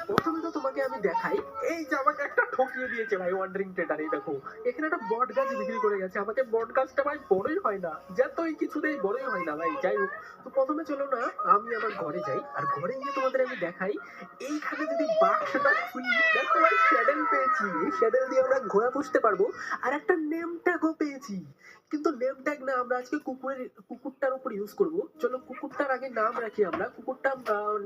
প্রথমে তো তোমাকে আমি দেখাই, এই যে আমাকে একটা ঠকিয়ে দিয়েছে ভাই ওয়ান্ডারিং ট্রেডার। এই দেখো এখানে একটা বট গাছ বিক্রি করে গেছে আমাকে। বট গাছটা ভাই বড়ই হয় না, যতই কিছুতেই বড়ই হয় না ভাই। যাই হোক, তো প্রথমে চলো না আমি আমার ঘরে যাই, আর ঘরে গিয়ে তোমাদের আমি দেখাই। এইখানে যদি বাক্সটা খুলি, দেখো ভাই শ্যাডেল পেয়েছি। এই শ্যাডেল দিয়ে আমরা ঘোড়া পুষতে পারবো, আর একটা নেম ট্যাগও পেয়েছি। কিন্তু নেম ট্যাগ না, আমরা আজকে কুকুরটার উপর ইউজ করব। চলো কুকুরটার আগে নাম রাখি আমরা। কুকুরটা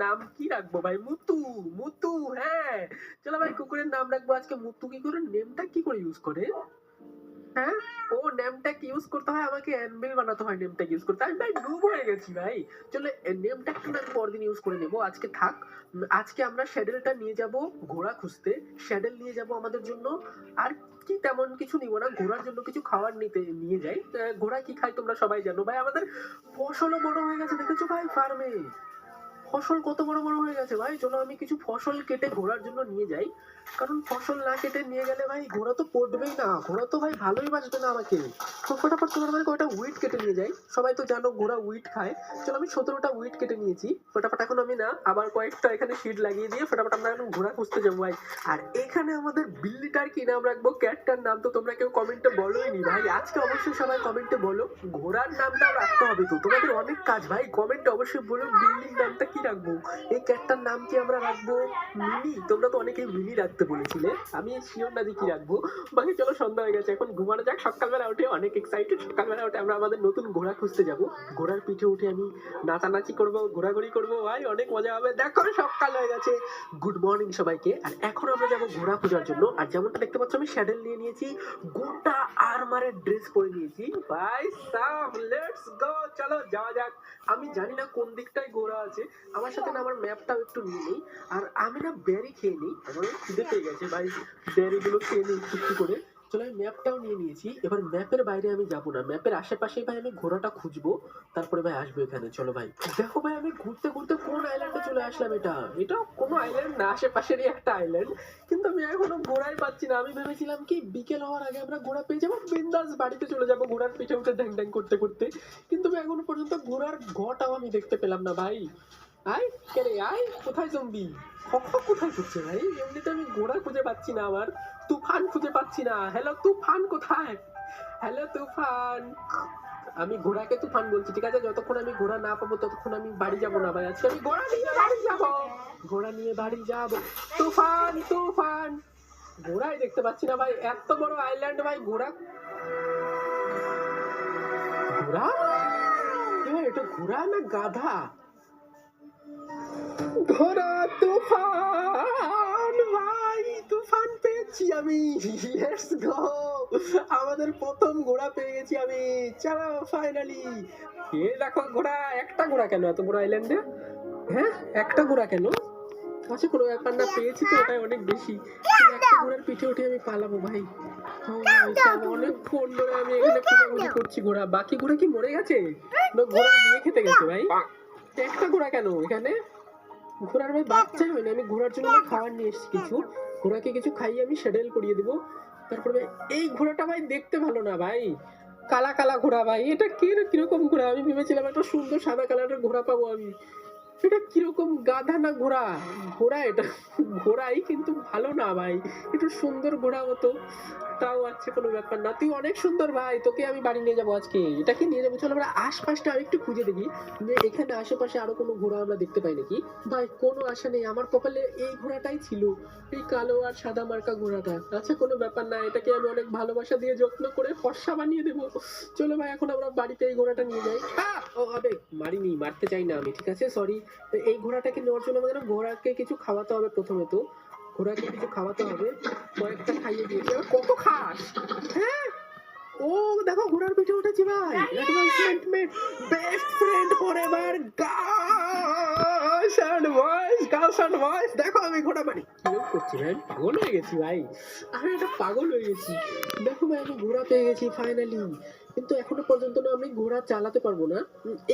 নাম কি রাখবো ভাই? মুতু। মুতু, হ্যাঁ। চলো ভাই কুকুরের নাম রাখবো আজকে মুতু। কি করে নেমটা কি করে ইউজ করে? হ্যাঁ, ও নেম ট্যাগ ইউজ করতে হয়, আমাকে অ্যানবিল বানাতে হয় নেম ট্যাগ ইউজ করতে। আমি ভাই ডুব হয়ে গেছি ভাই। চলো নেম ট্যাগটা আমি পরদিন ইউজ করে নেবো, আজকে থাক। আজকে আমরা শ্যাডেলটা নিয়ে যাব ঘোড়া খুঁজতে। শ্যাডেল নিয়ে যাব আমাদের জন্য। আর কি তেমন কিছু নিব না, ঘোড়ার জন্য কিছু খাবার নিয়ে যাই। ঘোড়া কি খায় তোমরা সবাই জানো ভাই। আমাদের ফসলও বড় হয়ে গেছে, দেখেছো ভাই ফার্মে ফসল কত বড় বড় হয়ে গেছে ভাই। চলো আমি কিছু ফসল কেটে ঘোড়ার জন্য নিয়ে যাই, কারণ ফসল না কেটে নিয়ে গেলে ভাই ঘোড়া তো পড়বেই না। ঘোড়া তো ভাই ভালোই বাঁচবে না আমাকে। তো ফটাফট তোমার ভাই কয়টা উইট কেটে নিয়ে যাই। সবাই তো জানো ঘোড়া উইট খায়। চলো আমি 17টা উইট কেটে নিয়েছি। ফটাফট এখন আমি না আবার কয়েকটা এখানে শিট লাগিয়ে দিয়ে ফটাফট আমরা এখন ঘোড়া খুঁজতে যাবো ভাই। আর এখানে আমাদের বিল্লিটার কি নাম রাখবো, ক্যাটটার নাম তো তোমরা কেউ কমেন্টে বলোই নি ভাই। আজকে অবশ্যই সবাই কমেন্টে বলো, ঘোড়ার নামটাও রাখতে হবে। তো তোমাদের অনেক কাজ ভাই, কমেন্টে অবশ্যই বলো বিল্লির নামটা কি রাখবো। এই ক্যাটটার নাম কি আমরা রাখবো মিনি? তোমরা তো অনেকেই মিনি রাখতে বলেছিলে, আমি শিওর না কি রাখবো। বাকি চলো সন্ধ্যা হয়ে গেছে, এখন ঘুমানো যাক। সকালবেলা উঠে অনেক এক্সাইটেড। সকালবেলা উঠে আমরা আমাদের নতুন ঘোড়া খুঁজতে যাব। ঘোড়ার পিঠে উঠে আমি নাচানাচি করবো, ঘোরাঘুরি করবো ভাই, অনেক মজা হবে। দেখো সকাল হয়ে গেছে। গুড মর্নিং সবাইকে। আর এখন আমরা যাবো ঘোড়া খোঁজার জন্য। আর যেমনটা দেখতে পাচ্ছ আমি স্যাডেল নিয়ে নিয়েছি, গোটা আর্মারের ড্রেস পরে নিয়েছি ভাই। সাম লেটস গো, চলো যাওয়া যাক। আমি জানি না কোন দিকটায় ঘোড়া আছে, আমার সাথে না আমার ম্যাপটাও একটু নিয়ে নিই। আর আমি না বেরি খেয়ে নিই, আমার খিদে পেয়ে গেছে ভাই। বেরি গুলো খেয়ে নিই একটু করে। চলো আমি ম্যাপটাও নিয়ে নিয়েছি। এবার ম্যাপের বাইরে আমি যাবো না, ম্যাপের আশেপাশেই ভাই আমি ঘোড়াটা খুঁজবো, তারপরে ভাই আসবো এখানে। চলো ভাই, দেখো ভাই আমি ঘুরতে ঘুরতে কোন আইল্যান্ডে চলে আসলাম। এটা কোনো আইল্যান্ড না, আশেপাশেরই একটা আইল্যান্ড। কিন্তু আমি এখনো ঘোড়াই পাচ্ছি না। আমি ভেবেছিলাম কি বিকেল হওয়ার আগে আমরা ঘোড়া পেয়ে যাবো, বিন্দাস বাড়িতে চলে যাবো ঘোড়ার পিঠে উঠে ড্যাং ড্যাং করতে করতে। কিন্তু আমি এখনো পর্যন্ত ঘোড়ার ঘটাও আমি দেখতে পেলাম না ভাই। আয় কে রে, আয় কোথায় জম্বি? খক কোথায় করছে ভাই? এমনিতে আমি ঘোড়া খুঁজে পাচ্ছি না, আমার তুফান খুঁজে পাচ্ছি না। হ্যালো তুফান কোথায়? হ্যালো তুফান। আমি ঘোড়াকে তুফান বলছি, ঠিক আছে? যতক্ষণ আমি ঘোড়া না পাবো ততক্ষণ আমি বাড়ি যাবো না ভাই। আজকে আমি ঘোড়া নিয়ে বাড়ি যাবো, ঘোড়া নিয়ে বাড়ি যাবো। তুফান তুফান, ঘোড়াই দেখতে পাচ্ছি না ভাই। এত বড় আইল্যান্ড ভাই, ঘোড়া ঘোড়া এটা ঘোড়া না গাধা? ঘোড়া তুফান ভাই, তুফান পেয়েছি আমি। লেটস গো, আমাদের প্রথম ঘোড়া পেয়ে গেছি আমি। চলো ফাইনালি। এ দেখো ঘোড়া। একটা ঘোড়া কেন এত বড় আইল্যান্ডে? হ্যাঁ, একটা ঘোড়া কেন? আচ্ছা কোনো ব্যাপার না, পেয়েছি তো ওটাই অনেক বেশি। একটা ঘোড়ার পিঠে উঠে আমি পালাবো ভাই। অনেকক্ষণ ধরে আমি এখানে খোঁজাখুঁজি করছি ঘোড়া। বাকি ঘোড়া কি মরে গেছে? না ঘোড়ার বিয়ে খেতে গেছে ভাই? একটা ঘোড়া কেন এখানে? ঘোড়ার ভাই বাচ্চাই হয়নি। আমি ঘোড়ার জন্য খাবার নিয়ে এসেছি কিছু। ঘোড়াকে কিছু খাইয়ে আমি সেডেল করিয়ে দেবো। তারপরে এই ঘোড়াটা ভাই দেখতে ভালো না ভাই, কালা কালা ঘোড়া ভাই। এটা কিরকম ঘোড়া? আমি ভেবেছিলাম একটা সুন্দর সাদা কালারের ঘোড়া পাবো আমি। এটা কিরকম গাধা না ঘোড়া? ঘোড়া এটা ঘোড়াই কিন্তু ভালো না ভাই। একটু সুন্দর ঘোড়া হতো তাও। আছে কোনো ব্যাপার না, তুই অনেক সুন্দর ভাই, তোকে আমি বাড়ি নিয়ে যাবো আজকে। এটাকে নিয়ে যাবো। চলো আমরা আশপাশটা আরেকটু খুঁজে দেখি যে এখানে আশেপাশে আরো কোনো ঘোড়া আমরা দেখতে পাই নাকি। ভাই কোনো আশা নেই, আমার কপালে এই ঘোড়াটাই ছিল, এই কালো আর সাদা মার্কা ঘোড়াটা। আচ্ছা কোনো ব্যাপার না, এটাকে আমি অনেক ভালোবাসা দিয়ে যত্ন করে ফর্সা বানিয়ে দেবো। চলো ভাই এখন আমরা বাড়িতে এই ঘোড়াটা নিয়ে যাই। ও আবে মারিনি, মারতে চাই না আমি, ঠিক আছে সরি। এই ঘোড়াটাকে নেওয়ার জন্য আমাদের ঘোড়াকে কিছু খাওয়াতে হবে। প্রথমে তো ঘোড়াকে কিছু খাওয়াতে হবে। কয়েকটা খাইয়ে দিয়েছি। এবার কত খাস? হ্যাঁ, ও দেখো ঘোড়ার পিঠে উঠেছি ভাই। Advancement made, best friend forever. Girls and boys, girls and boys, দেখো আমি ঘোড়া মারি। কিরকম করছি ভাই, পাগল হয়ে গেছি ভাই। আমি এটা পাগল হয়ে গেছি। দেখো ভাই আমি ঘোড়া পেয়ে গেছি ফাইনালি। কিন্তু এখনো পর্যন্ত না আমি ঘোড়া চালাতে পারবো না।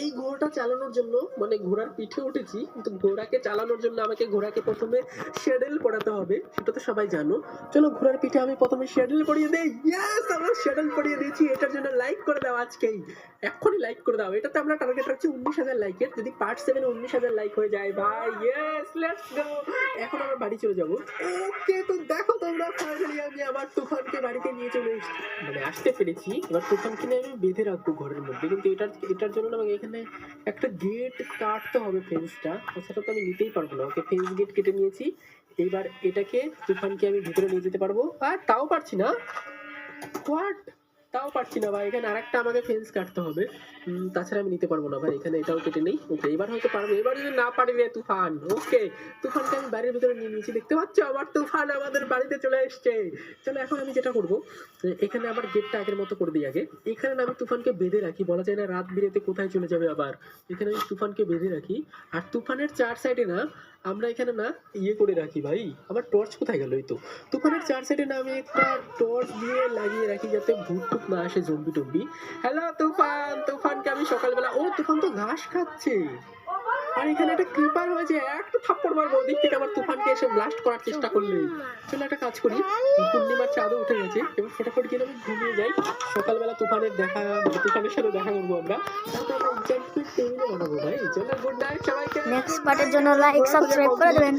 এই ঘোড়াটা চালানোর জন্য মানে ঘোড়ার পিঠে উঠেছি, কিন্তু ঘোড়াকে চালানোর জন্য আমাকে ঘোড়াকে প্রথমে স্যাডেল পরাতে হবে, সেটা তো সবাই জানো। চলো ঘোড়ার পিঠে আমি প্রথমে স্যাডেল পরিয়ে দেই। ইয়েস, আমরা স্যাডেল পরিয়ে দিয়েছি। এটার জন্য লাইক করে দাও আজকেই, এক্ষুনি লাইক করে দাও। এটাতে আমরা টার্গেট রাখছি 19,000 লাইকের। যদি পার্ট 7 এ 19,000 লাইক হয়ে যায় ভাই, ইয়েস লেটস গো। এখন আমরা বাড়ি চলে যাব। ওকে, তো দেখো তোমরা, ফাইনালি আমি আমার তুফানকে বাড়িতে নিয়ে চলে মানে আসতে পেরেছি। এবার তুফানকে নিয়ে আমি বেঁধে রাখবো ঘরের মধ্যে, কিন্তু এটার জন্য আমাকে এখানে একটা গেট কাটতে হবে, ফেন্সটা। সেটা তো আমি নিতেই পারবো না। ওকে, ফেন্স গেট কেটে নিয়েছি। এইবার এটাকে, তুফানকে আমি ভিতরে নিয়ে যেতে পারবো। আর তাও পারছি না। হোয়াট? তাও পারছি না ভাই, এখানে আরেকটা আমাকে ফেন্স কাটতে হবে। তাছাড়া আমি নিতে পারবো না ভাই। এখানে এটাও কেটে নেই। ওকে, এবার হয়তো পারবো। এবার যদি না পারি রে তুফান। ওকে, তুফানকে আমি বাড়ির ভিতরে নিয়ে নিয়েছি। দেখতে পাচ্ছ, আমার তুফান আমাদের বাড়িতে চলে এসছে। চলো এখন আমি যেটা করবো, এখানে আবার গেটটা আগের মতো করে দিই আগে। এখানে না আমি তুফানকে বেঁধে রাখি, বলা যায় না রাত বিরেতে কোথায় চলে যাবে আবার। এখানে আমি তুফানকে বেঁধে রাখি। আর তুফানের 4 সাইডে না আমরা এখানে না ইয়ে করে রাখি ভাই। আমার টর্চ কোথায় গেল? এই তো, তুফানের 4 সাইডে না আমি একটা টর্চ দিয়ে লাগিয়ে রাখি, যাতে ভূত টুত না আসে, জম্বি টম্বি। হ্যালো তুফান, তুফানকে আমি সকালবেলা, ও তুফান তো ঘাস খাচ্ছে। আর এখানে একটা ক্রিপার হয়েছে, একটা থাপ্পড় মারবো ওদিক থেকে আমার তুফানকে এসে ব্লাস্ট করার চেষ্টা করলে। চলো একটা কাজ করি, পূর্ণিমার চাঁদও উঠে গেছে, এবার ফটাফট গিয়ে আমি ঘুমিয়ে যাই। সকালবেলা তুফানের তুফানের সাথে দেখা করবো আমরা। তারপর আমরা এনচ্যান্টমেন্ট টেবিলে বানাবো ভাই। চলো, গুড নাইট সবাইকে। নেক্সট পার্টের জন্য লাইক সাবস্ক্রাইব করে দেবেন।